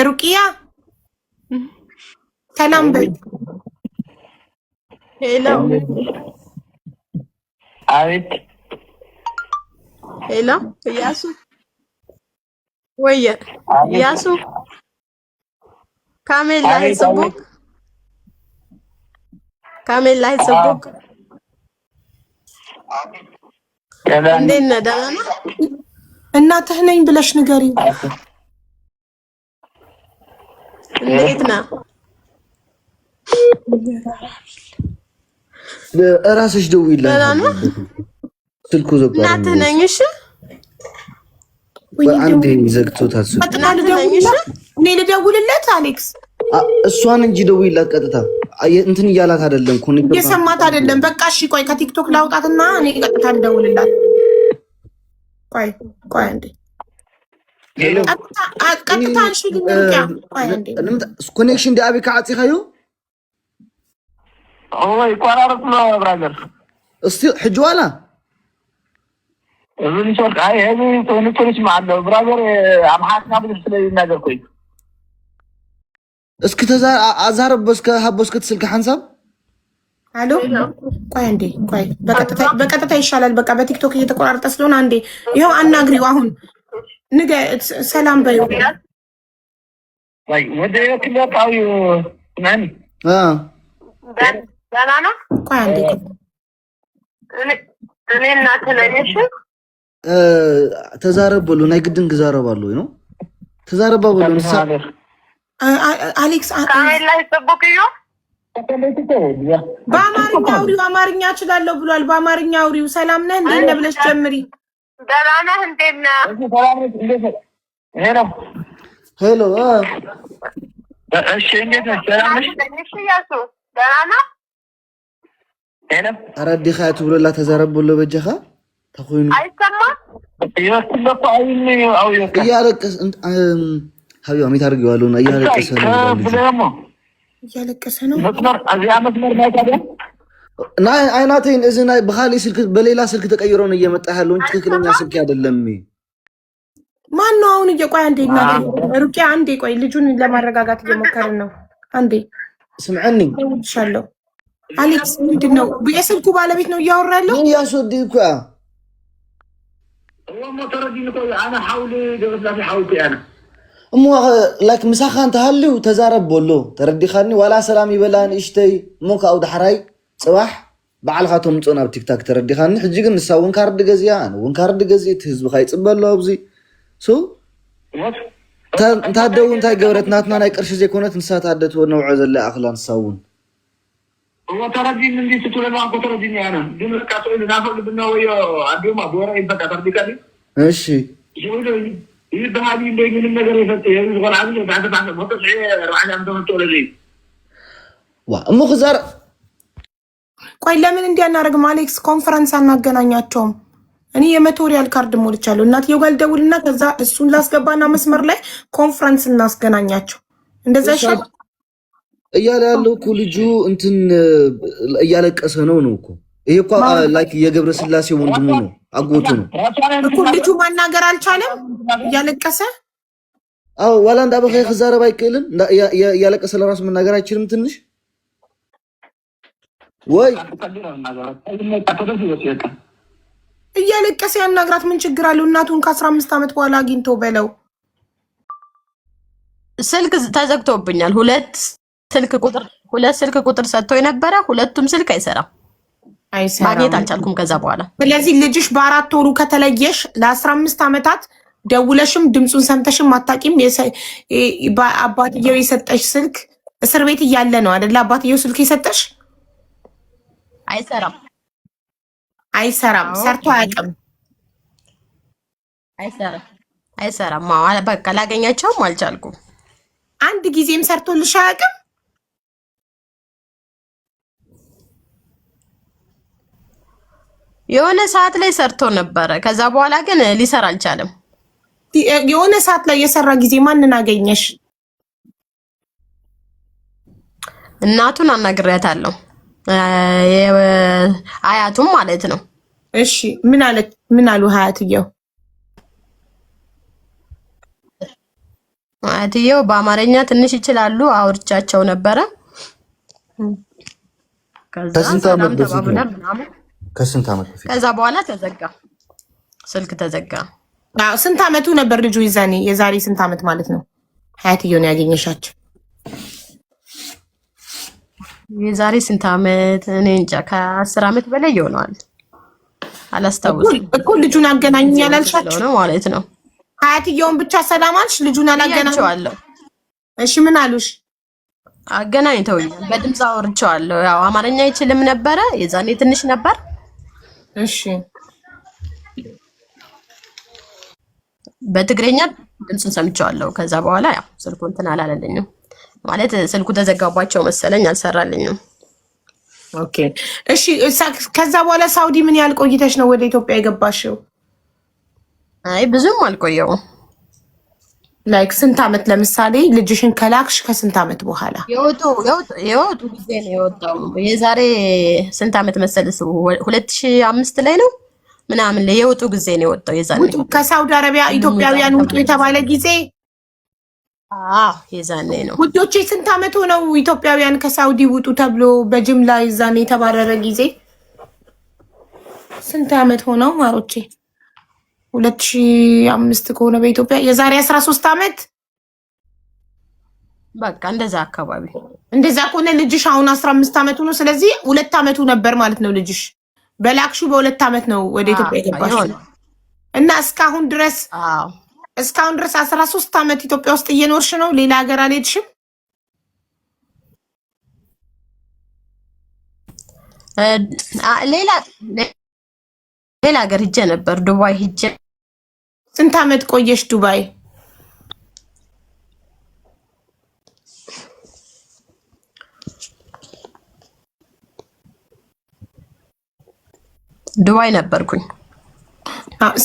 ሩቅያ ሰላም በይ ሄሎ አቤት ሄሎ ኢያሱ ወየ ኢያሱ ካሜል ላይ ሰቦክ እንዴት ነህ ደህና ነህ እናትህ ነኝ ብለሽ ንገሪው እንዴት ነህ እራስሽ ደውይላት ስልኩ ዘጋኝ እናትህ ነኝ እሺ አንዴ ዘግቶታል እኔ ልደውልለት አሌክስ እሷን እንጂ ደውይላት ቀጥታ እንትን እያላት አይደለም ኮኔክት የሰማት አይደለም በቃ እሺ ቆይ ከቲክቶክ ላውጣትና እኔ ቀጥታ ልደውልላት ቆይ አንዴ ቀጥታ እሺ ልንቀያ ቆይ አንዴ ኮኔክሽን ዲአቢ ከዓጽኸዩ ወይ ቆራረጥ ነው ብራዘር እስቲ ሕጅዋላ እዚህ ሾክ አይ እዚህ ኮኔክሽን ማለው ብራዘር አምሃትና ብዙ ስለይናገር ቆይ እስኪ አዛረብ ሀቦስከ ስልክ ሐንሳብ አሎ ቆይ አንዴ ቆይ በቀጥታ ይሻላል በቃ በቲክቶክ እየተቆራረጠ ስለሆነ አንዴ ይሄው አናግሪው አሁን ንገ ሰላም በይው ወይ ወደ ክለጣው ማን ደህና ነው ቆይ አንዴ እኔ እናትህ ነኝ እሺ ተዛረበሉ ናይ ግድን ግዛረባሉ ነው ተዛረባሉ አሌክስ ካሜል ላይ ሰቦክዮ በአማርኛ አውሪው። አማርኛ እችላለሁ ብሏል። በአማርኛ አውሪው። ሰላም ነህ እንዴት ነህ ብለሽ ጀምሪ። ደህና ነህ እንዴት ነህ? ሄሎ እሺ እንዴት ነሽ? ሰላም ነሽ? እሺ ያሱ ደህና ነህ? አራዲኻ ትብሎላ ተዛረበሎ በጀኻ ተኾይኑ አይሰማም? ይወስልኩ አይኒ አው ይወካ እያለቀስ ሀቢባ ሜት አድርጌዋለሁና እያለቀሰ ነው። እያለቀሰ ነው። መስመር እዚያ መስመር ነው ታዲያ እና አይናቴን እዚህ ናይ በኻሊ ስልክ በሌላ ስልክ ተቀይሮ ነው እየመጣ ያለው እንጂ ትክክለኛ ስልክ አይደለም። ማን ነው አሁን? እየቆይ አንዴ እና ሩቂያ አንዴ ቆይ፣ ልጁን ለማረጋጋት እየሞከርን ነው። አንዴ ስምዐኒ ሻለው አሌክስ ምንድን ነው? የስልኩ ባለቤት ነው እያወራ ያለው። እያስወድኩ ሞተረዲንኮ አነ ሓውሊ ገብረስላሴ ሓውልቲ ኣነ እሞ ላይክ ምሳኻ እንተሃልዩ ተዛረበሎ ተረዲኻኒ ዋላ ሰላም ይበላን እሽተይ እሞ ካብኡ ዳሕራይ ፅባሕ በዓልካ ተምፆ ናብ ቲክታክ ተረዲኻኒ። ሕጂ ግን ንሳ እውን ካርዲ ገዚያ ኣነ እውን ካርዲ ገዚት ህዝቢ ካይፅበሎ ኣብዚ ሶ እንታደው እንታይ ገበረት ናትና ናይ ቅርሺ ዘይኮነት ንሳ ታደት ነውዖ ዘላ ኣኽላ ንሳ እውን وتردين من دي ستولنا وتردين أنا دون كاتوين نافع بدنا ويا عندهم أبورا يبقى تردي كذي إيش يقولوا يبقى هذه اللي من النجار يفتح يقول عادي بعد ما تصحى راح عندهم تولدين وأمو خزار ቆይ ለምን እንዲያናረግም አሌክስ ኮንፈረንስ አናገናኛቸውም? እኔ የመቶሪያል ካርድ ሞልቻለሁ። እናትየው ጋር ልደውልና ከዛ እሱን ላስገባና መስመር ላይ ኮንፈረንስ እናስገናኛቸው። እንደዛ ይሻል እያለ ያለው እኮ ልጁ እንትን እያለቀሰ ነው እኮ። ይሄ እኮ ላይክ የገብረ ስላሴ ወንድሙ ነው አጎቱ ነው እኮ። ልጁ ማናገር አልቻለም እያለቀሰ። አዎ ዋላ እንዳበኸ ከዛረባ አይከልም እያለቀሰ ለራሱ መናገር አይችልም ትንሽ ወይ እያለቀሰ ያናግራት ምን ችግር አለው? እናቱን ከ15 ዓመት በኋላ አግኝቶ በለው። ስልክ ተዘግቶብኛል። ሁለት ስልክ ቁጥር ሰጥቶ የነበረ ሁለቱም ስልክ አይሰራም። ማግኘት አልቻልኩም ከዛ በኋላ። ስለዚህ ልጅሽ በ4 ወሩ ከተለየሽ ለ15 ዓመታት ደውለሽም ድምፁን ሰምተሽም አታውቂም። አባትየው የሰጠሽ ስልክ እስር ቤት እያለ ነው አይደል? አባትየው ስልክ የሰጠሽ አይሰራም። ሰርቶ አያውቅም። አይሰራም። በቃ ላገኛቸውም አልቻልኩም። አንድ ጊዜም ሰርቶልሽ አያውቅም? የሆነ ሰዓት ላይ ሰርቶ ነበረ። ከዛ በኋላ ግን ሊሰራ አልቻለም። የሆነ ሰዓት ላይ የሰራ ጊዜ ማንን አገኘሽ? እናቱን አናግሬያታለሁ። አያቱም ማለት ነው። እሺ ምን አሉ አያትየው? አያትየው በአማርኛ ትንሽ ይችላሉ። አውርቻቸው ነበረ። ከስንት ዓመት በፊት? ከዛ በኋላ ተዘጋ፣ ስልክ ተዘጋ። ስንት ዓመቱ ነበር ልጁ ይዛኔ? የዛሬ ስንት ዓመት ማለት ነው አያትየውን ያገኘሻቸው? የዛሬ ስንት ዓመት? እኔ እንጃ ከ10 ዓመት በላይ ይሆናል። አላስታውስም እኮ። ልጁን አገናኝ ያላልሻቸው ነው ማለት ነው። አያትየውን ብቻ ሰላም አልሽ? ልጁን አላገናኝዋለሁ። እሺ ምን አሉሽ? አገናኝተውኛል። በድምፅ አወርቼዋለሁ። ያው አማርኛ አይችልም ነበረ የዛኔ ትንሽ ነበር። እሺ በትግረኛ ድምፅን ሰምቼዋለሁ። ከዛ በኋላ ያው ስልኩ እንትን አላለልኝም ማለት ስልኩ ተዘጋባቸው መሰለኝ፣ አልሰራልኝም። ኦኬ እሺ። ከዛ በኋላ ሳውዲ ምን ያህል ቆይተሽ ነው ወደ ኢትዮጵያ የገባሽው? አይ ብዙም አልቆየውም። ላይክ ስንት ዓመት? ለምሳሌ ልጅሽን ከላክሽ ከስንት ዓመት በኋላ? የወጡ ጊዜ ነው የወጣው። የዛሬ ስንት ዓመት መሰለሽ? 2005 ላይ ነው ምናምን ላይ የወጡ ጊዜ ነው የወጣው። የዛኔ ከሳውዲ አረቢያ ኢትዮጵያውያን ውጡ የተባለ ጊዜ የዛኔ ነው። ውዶቼ ስንት ዓመት ሆነው ኢትዮጵያውያን ከሳውዲ ውጡ ተብሎ በጅምላ የዛኔ የተባረረ ጊዜ ስንት ዓመት ሆነው ማሮቼ? 2005 ከሆነ በኢትዮጵያ የዛሬ 13 ዓመት በቃ እንደዛ አካባቢ። እንደዛ ከሆነ ልጅሽ አሁን 15 ዓመቱ ነው። ስለዚህ 2 ዓመቱ ነበር ማለት ነው ልጅሽ። በላክሹ በ2 ዓመት ነው ወደ ኢትዮጵያ የገባሽ እና እስካሁን ድረስ 13 ዓመት ኢትዮጵያ ውስጥ እየኖርሽ ነው። ሌላ ሀገር አልሄድሽም? ሌላ ሌላ ሀገር ሂጄ ነበር። ዱባይ ሂጄ። ስንት ዓመት ቆየሽ ዱባይ? ዱባይ ነበርኩኝ።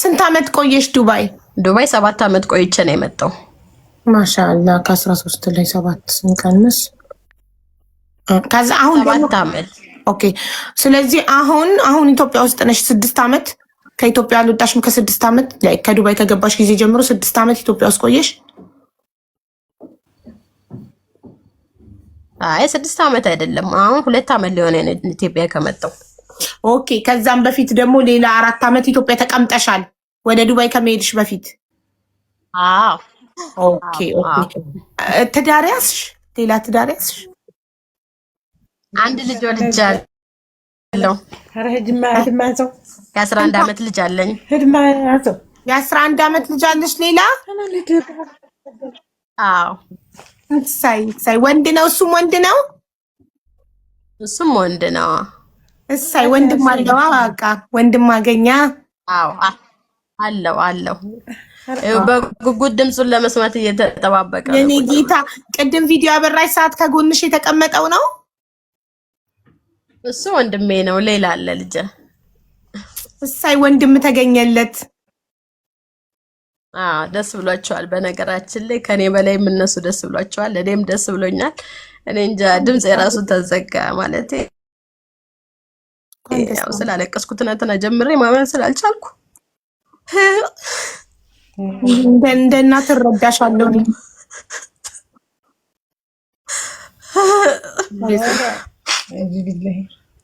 ስንት ዓመት ቆየሽ ዱባይ? ዱባይ 7 ዓመት ቆይቼ ነው የመጣው። ማሻአላ ከ13 ላይ 7 ስንቀንስ ከዛ አሁን 7 ዓመት። ኦኬ። ስለዚህ አሁን ኢትዮጵያ ውስጥ ነሽ 6 ዓመት። ከኢትዮጵያ አልወጣሽም ከ6 ዓመት ላይ ከዱባይ ከገባሽ ጊዜ ጀምሮ 6 ዓመት ኢትዮጵያ ውስጥ ቆየሽ? አይ 6 ዓመት አይደለም፣ አሁን 2 ዓመት ሊሆን ነው ኢትዮጵያ ከመጣው። ኦኬ። ከዛም በፊት ደግሞ ሌላ 4 ዓመት ኢትዮጵያ ተቀምጠሻል ወደ ዱባይ ከመሄድሽ በፊት? አዎ። ኦኬ ኦኬ። ትዳር ያዝሽ? ሌላ ትዳር ያዝሽ? አንድ ልጅ ወልጃለሁ። የ11 ዓመት ልጅ አለኝ። የ11 ዓመት ልጅ አለሽ? ሌላ? አዎ። እሳይ ወንድ ነው? እሱም ወንድ ነው? እሱም ወንድ ነው። እሳይ ወንድም አለው? በቃ ወንድም አገኛ? አዎ አለው። በጉጉት ድምፁን ለመስማት እየተጠባበቀ ነው። የኔ ጌታ ቅድም ቪዲዮ አበራሽ ሰዓት ከጎንሽ የተቀመጠው ነው? እሱ ወንድሜ ነው። ሌላ አለ ልጅ። እሳይ ወንድም ተገኘለት። ደስ ብሏቸዋል። በነገራችን ላይ ከኔ በላይ እነሱ ደስ ብሏቸዋል። እኔም ደስ ብሎኛል። እኔ እንጃ ድምፅ የራሱ ተዘጋ ማለት ያው ስላለቀስኩ ትናንትና ጀምሬ ማመን ስላልቻልኩ እንደ እናት እረዳሻለሁ።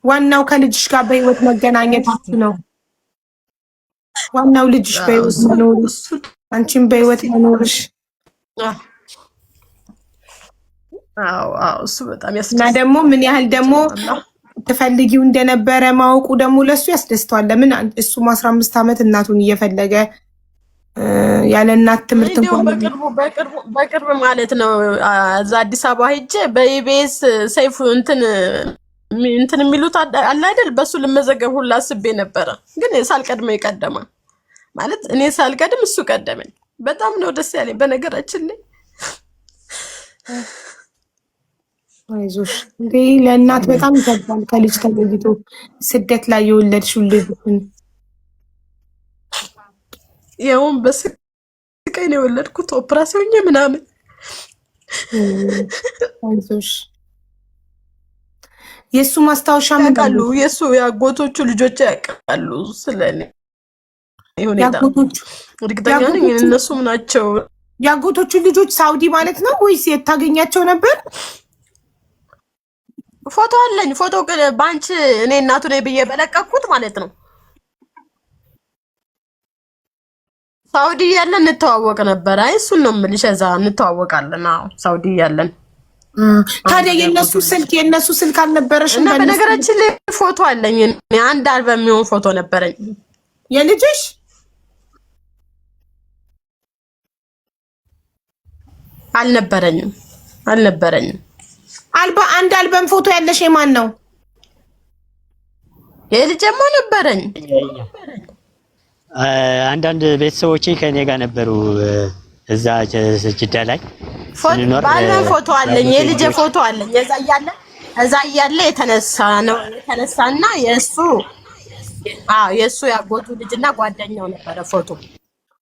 ዋናው ከልጅሽ ጋር በህይወት መገናኘታችሁ ነው። ዋናው ልጅሽ በህይወት መኖርሽ፣ አንቺም በህይወት መኖርሽ። እሱ በጣም እና ደግሞ ምን ያህል ደግሞ ትፈልጊው እንደነበረ ማወቁ ደግሞ ለሱ ያስደስተዋል። ለምን እሱም 15 ዓመት እናቱን እየፈለገ ያለ እናት ትምህርት እንኳን በቅርብ ማለት ነው እዛ አዲስ አበባ ሄጄ በኢቢኤስ ሰይፉ እንትን የሚሉት አለ አይደል? በሱ ልመዘገብ ሁላ አስቤ ነበረ፣ ግን ሳልቀድመው የቀደመ ማለት እኔ ሳልቀድም እሱ ቀደመኝ። በጣም ነው ደስ ያለኝ በነገራችን ላይ። አይዞሽ እንዴ ለእናት በጣም ይከብዳል። ከልጅ ተለይቶ ስደት ላይ የወለድሽው ልጅን ያውን በስቃይ ነው የወለድኩት፣ ኦፕራሲዮን ምናምን። አይዞሽ የሱ ማስታወሻ ያውቃሉ፣ የሱ ያጎቶቹ ልጆች ያውቃሉ ስለኔ ይሁንታ። እርግጠኛ ነኝ እነሱም ናቸው ያጎቶቹ ልጆች። ሳውዲ ማለት ነው ወይስ የታገኛቸው ነበር? ፎቶ አለኝ። ፎቶ ባንቺ እኔ እናቱ ነኝ ብዬ በለቀኩት ማለት ነው። ሳውዲ ያለን እንተዋወቅ ነበር። አይ እሱን ነው የምልሽ፣ እዛ እንተዋወቃለን። አዎ ሳውዲ ያለን። ታዲያ የነሱ ስልክ አልነበረሽም? እና በነገራችን ላይ ፎቶ አለኝ። አንድ አልበም የሚሆን ፎቶ ነበረኝ። የልጅሽ? አልነበረኝም። አንድ አልበም ፎቶ ያለሽ የማን ነው? የልጅማ ነበረኝ። አንዳንድ ቤተሰቦቼ ከኔ ጋር ነበሩ እዛ ጅዳ ላይ ስንኖር። በአልበም ፎቶ አለኝ፣ የልጅ ፎቶ አለኝ። እዛ እያለ የተነሳና የእሱ ያጎቱ ልጅና ጓደኛው ነበረ ፎቶ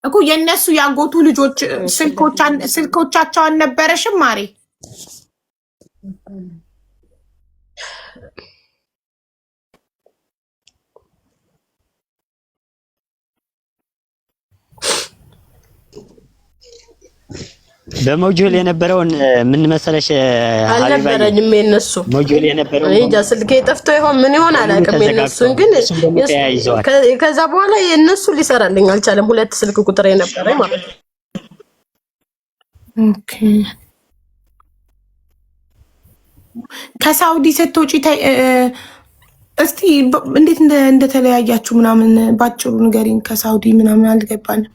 እኮ። የእነሱ ያጎቱ ልጆች ስልኮቻቸው አልነበረሽም ማሬ? በሞጁል የነበረውን ምን መሰለሽ አልነበረኝም። የነሱ ሞጁል የነበረው እንጃ ስልኬ ጠፍቶ ይሆን ምን ይሆን አላውቅም። የነሱን ግን ከዛ በኋላ የነሱ ሊሰራልኝ አልቻለም። 2 ስልክ ቁጥር የነበረኝ ማለት ነው። ኦኬ። ከሳውዲ ስትወጪ እስቲ እንዴት እንደተለያያችሁ ምናምን ባጭሩ ንገሪኝ። ከሳውዲ ምናምን አልገባንም።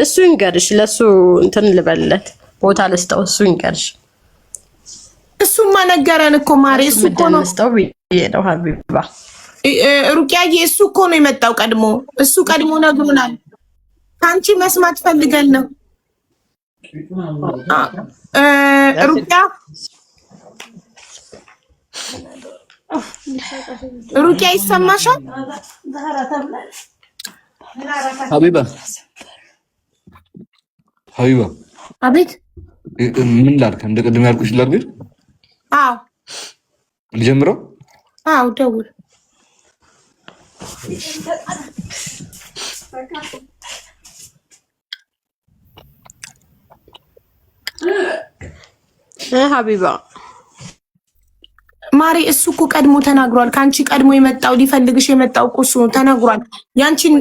እሱ ይንገርሽ ለሱ እንትን ልበልለት ቦታ ልስጠው እሱ ይንገርሽ እሱማ ነገረን እኮ ማሬ እሱ እኮ ነው ልስጠው ነው ሀቢባ ሩቅያዬ እሱ እኮ ነው የመጣው ቀድሞ እሱ ቀድሞ ነግሮናል ካንቺ መስማት ፈልገን ነው ሩቅያ ይሰማሻል ሀቢባ አቤት ምን ላድርግ እንደ ቅድም ያልኩሽ ላድርግ አዎ ልጀምረው አዎ ደውል ሀቢባ ማሪ እሱ እኮ ቀድሞ ተናግሯል ካንቺ ቀድሞ የመጣው ሊፈልግሽ የመጣው እኮ እሱ ተናግሯል ያንቺን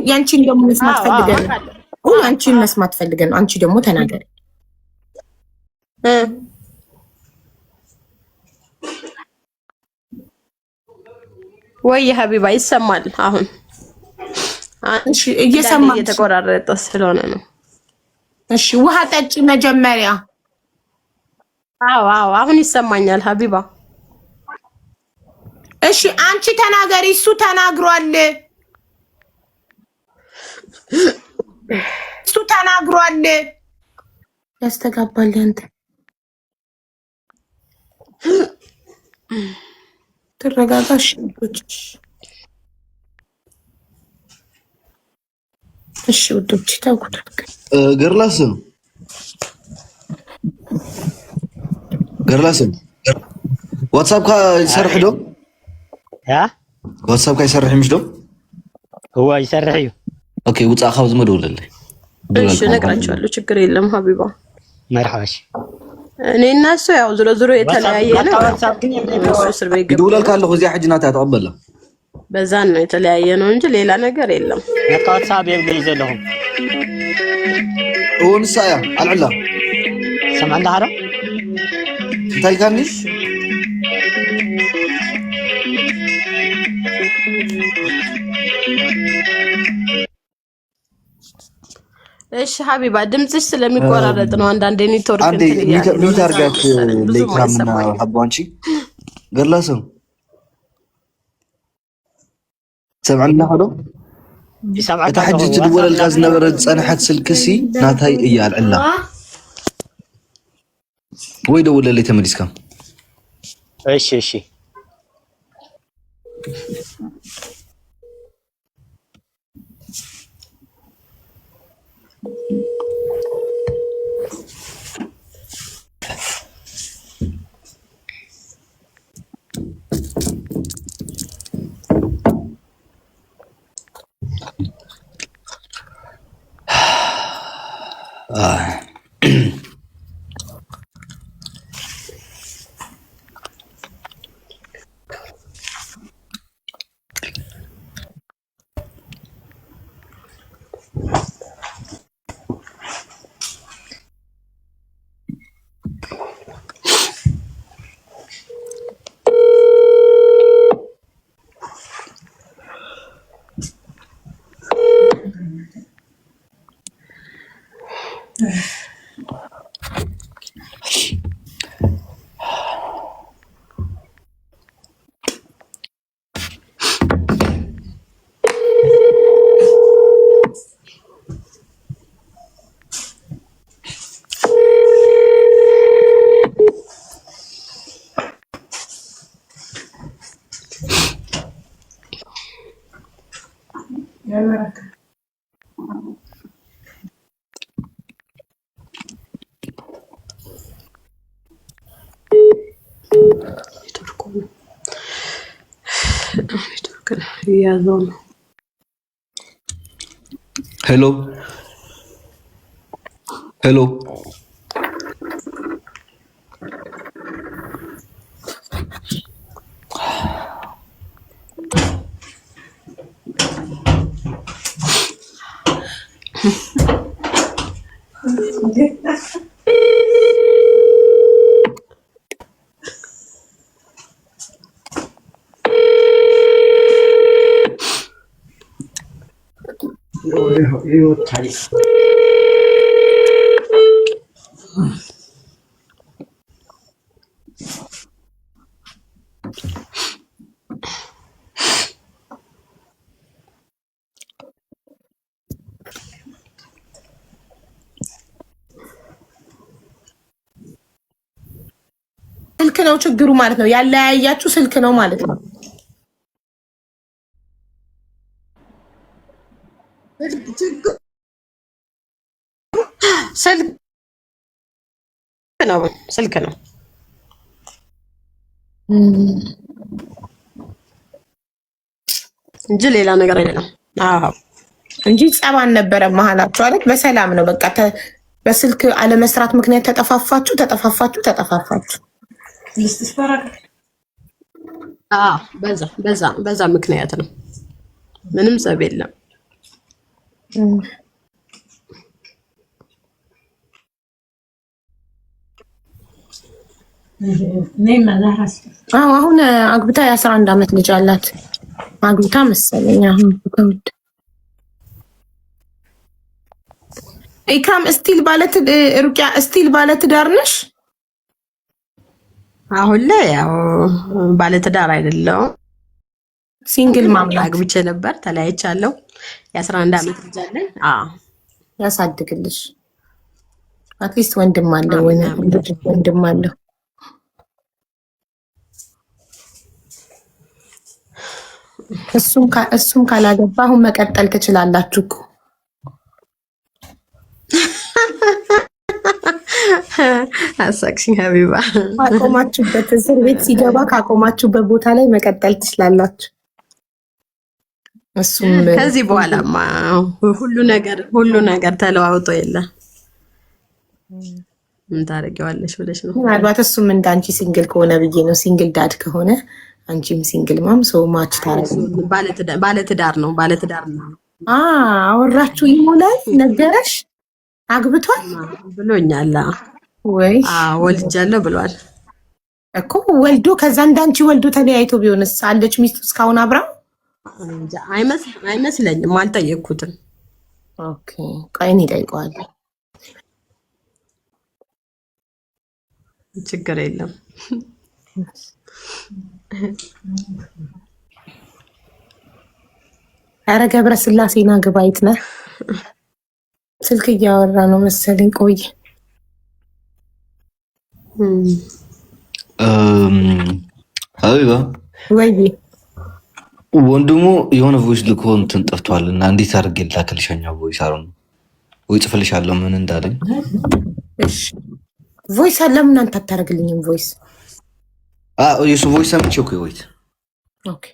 ደግሞ መስማት ፈልገን ያንቺን መስማት ፈልገን አንቺ ደግሞ ተናገሪ ወይ ሀቢባ ይሰማል አሁን እሺ እየሰማሽ እየተቆራረጠ ስለሆነ ነው እሺ ውሃ ጠጪ መጀመሪያ አዎ አሁን ይሰማኛል ሀቢባ እሺ አንቺ ተናገሪ እሱ ተናግሯል ያስተጋባል አንተ ተረጋጋሽ እሺ ውዶች ታውቁት ገርላስም ዋትስአፕ ካ ይሰርሕ ዶ ዋትስአፕ ካ ይሰርሕ ምሽ ዶ هو يسرح እዩ ኦኬ ውጻ ካብ ዝመደውለለይ እሺ ነግራቸዋለሁ ችግር የለም ሀቢባ መርሐባሽ እኔ እና እሱ ያው ዞሮ የተለያየ ነው እስር ቤት ገባ ይደውላል ካለ እዚያ ሕጅናታ ተቀበለ በዛን ነው የተለያየ ነው እንጂ ሌላ ነገር የለም ዋትስአፕ የብለይ ዘለኹም ወንሳያ አልዕላ ሰማዕና ሐራ ታይካኒ እሺ ሀቢባ ድምጽሽ ስለሚቆራረጥ ነው አንዳንዴ ኔትወርክ እንትን ሚታርጋት ለይካምና ሀባንቺ ገላሰው ሰምዕና ኸዶ እታ ሕጂ ትድወለልካ ዝነበረት ፀንሐት ስልክሲ ናታይ እያ አልዕላ ወይ ደውለለይ ተመሊስካ እሺ ሄሎ የህይወት ታሪክ ስልክ ነው ችግሩ ማለት ነው። ያለያያችሁ ስልክ ነው ማለት ነው። ስልክ ነው እንጂ ሌላ ነገር አይደለም። አዎ እንጂ ጸባን ነበረ መሀላችሁ አይደል? በሰላም ነው በቃ። በስልክ አለመስራት ምክንያት ተጠፋፋችሁ። በዛ ምክንያት ነው። ምንም ጸብ የለም። አሁን አግብታ የ11 ዓመት ልጅ አላት። አግብታ መሰለኝ አሁን ከውድ ኢክራም ስቲል ባለትዳር ነሽ? አሁን ላይ ያው ባለትዳር አይደለሁም። ሲንግል ማምላት አግብቼ ነበር፣ ተለያይቻለሁ። የ11 ዓመት ልጅ አለኝ። ያሳድግልሽ። አትሊስት ወንድም አለው ወንድም አለው። እሱም ካላገባ አሁን መቀጠል ትችላላችሁ እኮ። አሳክሽኝ ሀቢባ። ካቆማችሁበት እስር ቤት ሲገባ ካቆማችሁበት ቦታ ላይ መቀጠል ትችላላችሁ። እሱም ከዚህ በኋላማ ሁሉ ነገር ተለዋውጦ የለ ምን ታደርጊዋለሽ ብለሽ ነው። ምናልባት እሱም እንዳንቺ ሲንግል ከሆነ ብዬ ነው። ሲንግል ዳድ ከሆነ አንቺም ሲንግል ማም ሰው ማች ባለትዳር ነው። አወራችሁ ይሞላል። ነገረሽ አግብቷል ብሎኛል ወይ? ወልጃለሁ ብሏል እኮ። ወልዶ ከዛ እንዳንቺ ወልዶ ተለያይቶ ቢሆንስ? አለች ሚስቱ እስካሁን አብራ? አይመስለኝም። አልጠየቅኩትም። ኦኬ ቆይ እኔ እጠይቀዋለሁ። ችግር የለም። ኧረ ገብረ ስላሴና ግባይት ነህ። ስልክ እያወራ ነው መሰለኝ። ቆይ ሀቢባ ወይ ወንድሙ የሆነ ቮይስ ልኮ እንትን ጠፍቷል እና እንዴት አድርጌ ላክልሻኛው ቮይስ አሩ ነው ወይ ጽፍልሻለሁ ምን እንዳለኝ። እሺ ቮይስ አለ ምን አንተ አታረግልኝም? ቮይስ የሱ ቮይስ ሰምቼ እኮ ወይት ኦኬ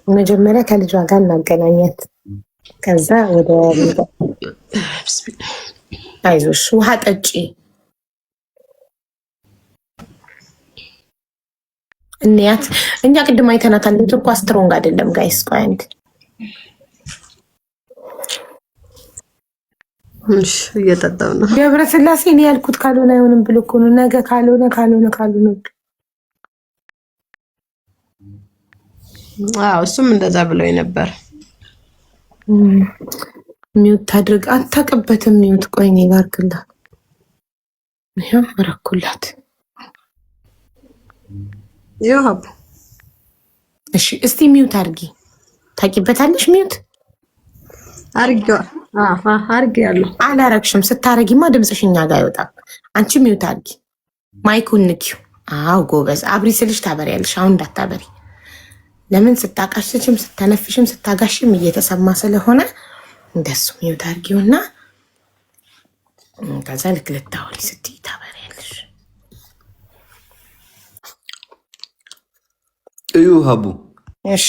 መጀመሪያ ከልጇ ጋር እናገናኛት። ከዛ ወደ አይዞሽ ውሃ ጠጪ እንያት። እኛ ቅድም አይተናታል። እኮ ስትሮንግ አይደለም ጋይስ። ቆይ አንድ እየጠጣው ነው ገብረ ስላሴ። እኔ ያልኩት ካልሆነ አይሆንም ብሎ እኮ ነው። ነገ ካልሆነ እሱም እንደዛ ብሎኝ ነበር። ሚውት አድርግ። አታውቅበትም ሚውት። ቆይ እኔ ላድርግላት። ይኸው አደረኩላት። ይኸው እሺ፣ እስቲ ሚውት አድርጊ። ታውቂበታለሽ ሚውት አድርጌያለሁ። አላረግሽም። ስታረጊማ ድምፅሽ እኛ ጋር አይወጣም። አንቺ ሚውት አድርጊ። ማይኩን ንኪው። አዎ ጎበዝ። አብሪ ስልሽ ታበሪያለሽ። አሁን እንዳታበሪ። ለምን ስታቃሽችም ስተነፍሽም ስታጋሽም እየተሰማ ስለሆነ እንደሱ ሚውት አድርጊውና ከዛ ልክ ልታወሪ ስትይ ታበሪያለሽ። እዩ ሀቡ እሺ